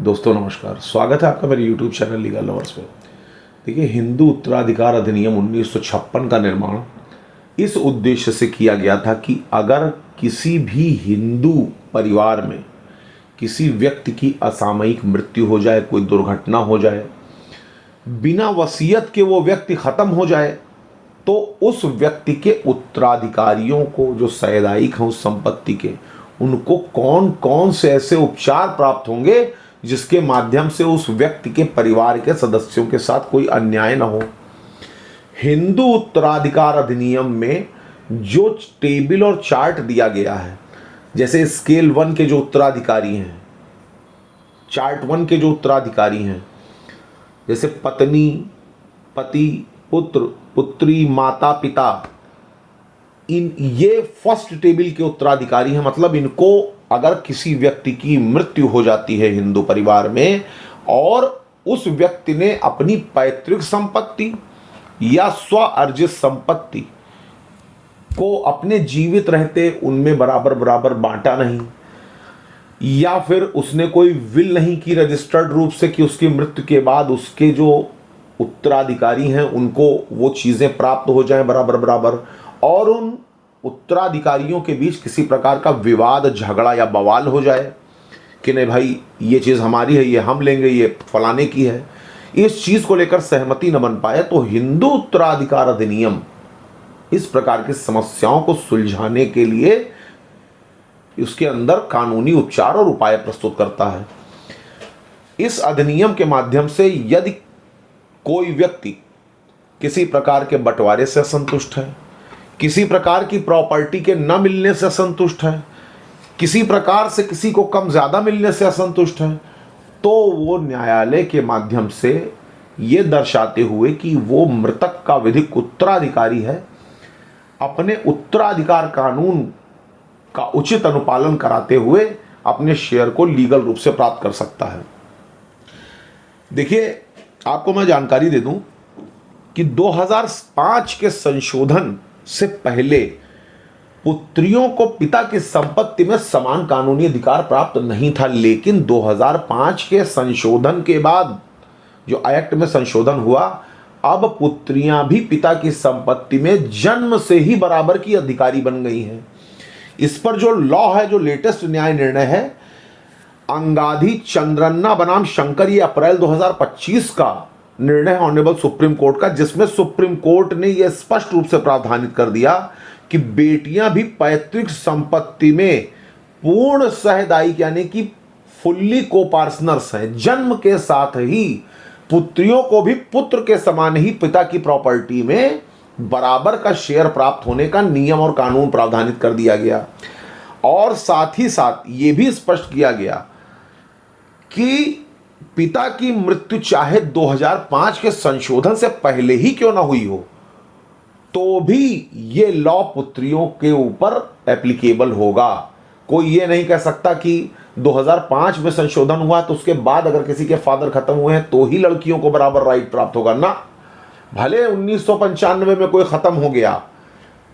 दोस्तों नमस्कार, स्वागत है आपका मेरे YouTube चैनल लीगल लवर्स पे। देखिए, हिंदू उत्तराधिकार अधिनियम 1956 का निर्माण इस उद्देश्य से किया गया था कि अगर किसी भी हिंदू परिवार में किसी व्यक्ति की असामयिक मृत्यु हो जाए, कोई दुर्घटना हो जाए, बिना वसीयत के वो व्यक्ति खत्म हो जाए, तो उस व्यक्ति के उत्तराधिकारियों को, जो सैदाइक हैं उस संपत्ति के, उनको कौन कौन से ऐसे उपचार प्राप्त होंगे जिसके माध्यम से उस व्यक्ति के परिवार के सदस्यों के साथ कोई अन्याय न हो। हिंदू उत्तराधिकार अधिनियम में जो टेबल और चार्ट दिया गया है, जैसे स्केल 1 के जो उत्तराधिकारी हैं, चार्ट 1 के जो उत्तराधिकारी हैं, जैसे पत्नी, पति, पुत्र, पुत्री, माता, पिता, ये फर्स्ट टेबल के उत्तराधिकारी हैं। मतलब इनको अगर किसी व्यक्ति की मृत्यु हो जाती है हिंदू परिवार में और उस व्यक्ति ने अपनी पैतृक संपत्ति या स्व अर्जित संपत्ति को अपने जीवित रहते उनमें बराबर बराबर बांटा नहीं, या फिर उसने कोई विल नहीं की रजिस्टर्ड रूप से कि उसकी मृत्यु के बाद उसके जो उत्तराधिकारी हैं उनको वो चीज़ें प्राप्त हो जाएं बराबर बराबर, और उन उत्तराधिकारियों के बीच किसी प्रकार का विवाद, झगड़ा या बवाल हो जाए कि नहीं भाई ये चीज़ हमारी है, ये हम लेंगे, ये फलाने की है, इस चीज़ को लेकर सहमति न बन पाए, तो हिंदू उत्तराधिकार अधिनियम इस प्रकार की समस्याओं को सुलझाने के लिए उसके अंदर कानूनी उपचार और उपाय प्रस्तुत करता है। इस अधिनियम के माध्यम से यदि कोई व्यक्ति किसी प्रकार के बंटवारे से असंतुष्ट है, किसी प्रकार की प्रॉपर्टी के न मिलने से असंतुष्ट है, किसी प्रकार से किसी को कम ज़्यादा मिलने से असंतुष्ट है, तो वो न्यायालय के माध्यम से ये दर्शाते हुए कि वो मृतक का विधिक उत्तराधिकारी है, अपने उत्तराधिकार कानून का उचित अनुपालन कराते हुए अपने शेयर को लीगल रूप से प्राप्त कर सकता है। देखिए, आपको मैं जानकारी दे दूं कि 2005 के संशोधन से पहले पुत्रियों को पिता की संपत्ति में समान कानूनी अधिकार प्राप्त नहीं था, लेकिन 2005 के संशोधन के बाद जो एक्ट में संशोधन हुआ, अब पुत्रियां भी पिता की संपत्ति में जन्म से ही बराबर की अधिकारी बन गई हैं। इस पर जो लॉ है, जो लेटेस्ट न्याय निर्णय है, अंगाधी चंद्रन्ना बनाम शंकर, ये अप्रैल 2025 का निर्णय ऑनरेबल सुप्रीम कोर्ट का, जिसमें सुप्रीम कोर्ट ने यह स्पष्ट रूप से प्रावधानित कर दिया कि बेटियां भी पैतृक संपत्ति में पूर्ण सहदायिक यानी कि फुल्ली कोपार्टनर्स हैं। जन्म के साथ ही पुत्रियों को भी पुत्र के समान ही पिता की प्रॉपर्टी में बराबर का शेयर प्राप्त होने का नियम और कानून प्रावधानित कर दिया गया। और साथ ही साथ ये भी स्पष्ट किया गया कि पिता की मृत्यु चाहे 2005 के संशोधन से पहले ही क्यों ना हुई हो, तो भी ये लॉ पुत्रियों के ऊपर एप्लीकेबल होगा। कोई ये नहीं कह सकता कि 2005 में संशोधन हुआ तो उसके बाद अगर किसी के फादर खत्म हुए हैं तो ही लड़कियों को बराबर राइट प्राप्त होगा ना। भले 1995 में कोई खत्म हो गया,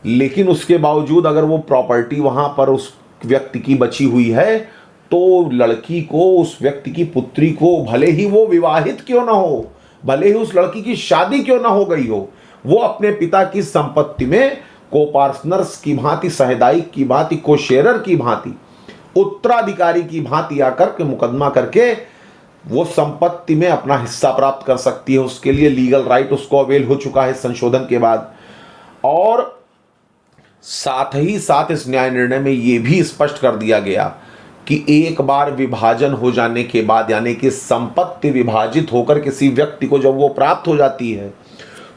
लेकिन उसके बावजूद अगर वो प्रॉपर्टी वहां पर उस व्यक्ति की बची हुई है, तो लड़की को, उस व्यक्ति की पुत्री को, भले ही वो विवाहित क्यों ना हो, भले ही उस लड़की की शादी क्यों ना हो गई हो, वो अपने पिता की संपत्ति में कोपार्टनर्स की भांति, सहदायिक की भांति, कोशेरर की भांति, उत्तराधिकारी की भांति आकर के मुकदमा करके वो संपत्ति में अपना हिस्सा प्राप्त कर सकती है। उसके लिए लीगल राइट उसको अवेल हो चुका है संशोधन के बाद। और साथ ही साथ इस न्याय निर्णय में यह भी स्पष्ट कर दिया गया कि एक बार विभाजन हो जाने के बाद, यानी कि संपत्ति विभाजित होकर किसी व्यक्ति को जब वो प्राप्त हो जाती है,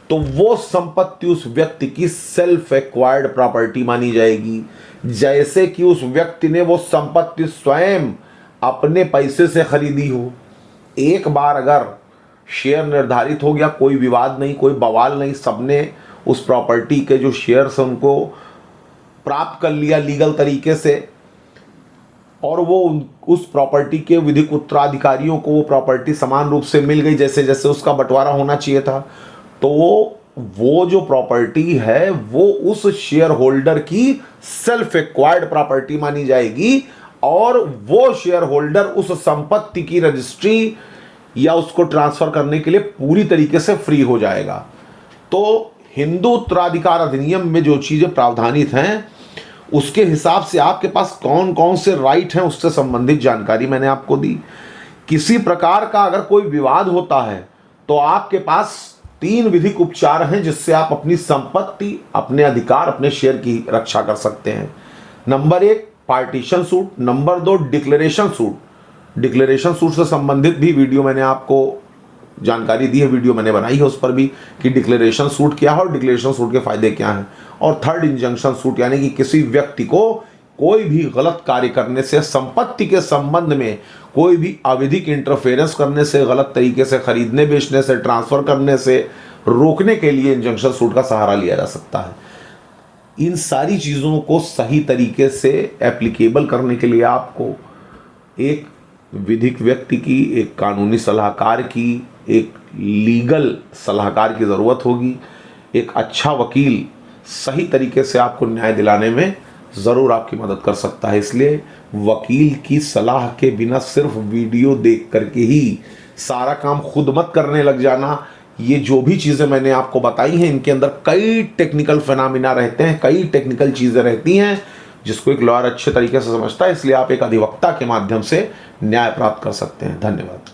तो वो संपत्ति उस व्यक्ति की सेल्फ एक्वायर्ड प्रॉपर्टी मानी जाएगी। जैसे कि उस व्यक्ति ने वो संपत्ति स्वयं अपने पैसे से खरीदी हो। एक बार अगर शेयर निर्धारित हो गया, कोई विवाद नहीं, कोई बवाल नहीं, सबने उस प्रॉपर्टी के जो शेयर्स हैं उनको प्राप्त कर लिया लीगल तरीके से, और वो उस प्रॉपर्टी के विधिक उत्तराधिकारियों को वो प्रॉपर्टी समान रूप से मिल गई जैसे जैसे उसका बंटवारा होना चाहिए था, तो वो जो प्रॉपर्टी है वो उस शेयर होल्डर की सेल्फ एक्वायर्ड प्रॉपर्टी मानी जाएगी और वो शेयर होल्डर उस संपत्ति की रजिस्ट्री या उसको ट्रांसफर करने के लिए पूरी तरीके से फ्री हो जाएगा। तो हिंदू उत्तराधिकार अधिनियम में जो चीजें प्रावधानित हैं उसके हिसाब से आपके पास कौन कौन से राइट हैं उससे संबंधित जानकारी मैंने आपको दी। किसी प्रकार का अगर कोई विवाद होता है तो आपके पास 3 विधिक उपचार हैं जिससे आप अपनी संपत्ति, अपने अधिकार, अपने शेयर की रक्षा कर सकते हैं। Number 1 partition suit, number 2 declaration suit. Declaration suit से संबंधित भी वीडियो मैंने आपको जानकारी दी है, वीडियो मैंने बनाई है उस पर भी कि डिक्लेरेशन सूट क्या है और डिक्लेरेशन सूट के फायदे क्या हैं। और थर्ड इंजंक्शन सूट, यानी कि किसी व्यक्ति को कोई भी गलत कार्य करने से, संपत्ति के संबंध में कोई भी अविधिक इंटरफेरेंस करने से, गलत तरीके से खरीदने बेचने से, ट्रांसफर करने से रोकने के लिए इंजंक्शन सूट का सहारा लिया जा सकता है। इन सारी चीज़ों को सही तरीके से एप्लीकेबल करने के लिए आपको एक विधिक व्यक्ति की, एक कानूनी सलाहकार की, एक लीगल सलाहकार की ज़रूरत होगी। एक अच्छा वकील सही तरीके से आपको न्याय दिलाने में ज़रूर आपकी मदद कर सकता है। इसलिए वकील की सलाह के बिना सिर्फ वीडियो देख करके ही सारा काम खुद मत करने लग जाना। ये जो भी चीज़ें मैंने आपको बताई हैं इनके अंदर कई टेक्निकल फिनोमिना रहते हैं, कई टेक्निकल चीज़ें रहती हैं जिसको एक लॉयर अच्छे तरीके से समझता है। इसलिए आप एक अधिवक्ता के माध्यम से न्याय प्राप्त कर सकते हैं। धन्यवाद।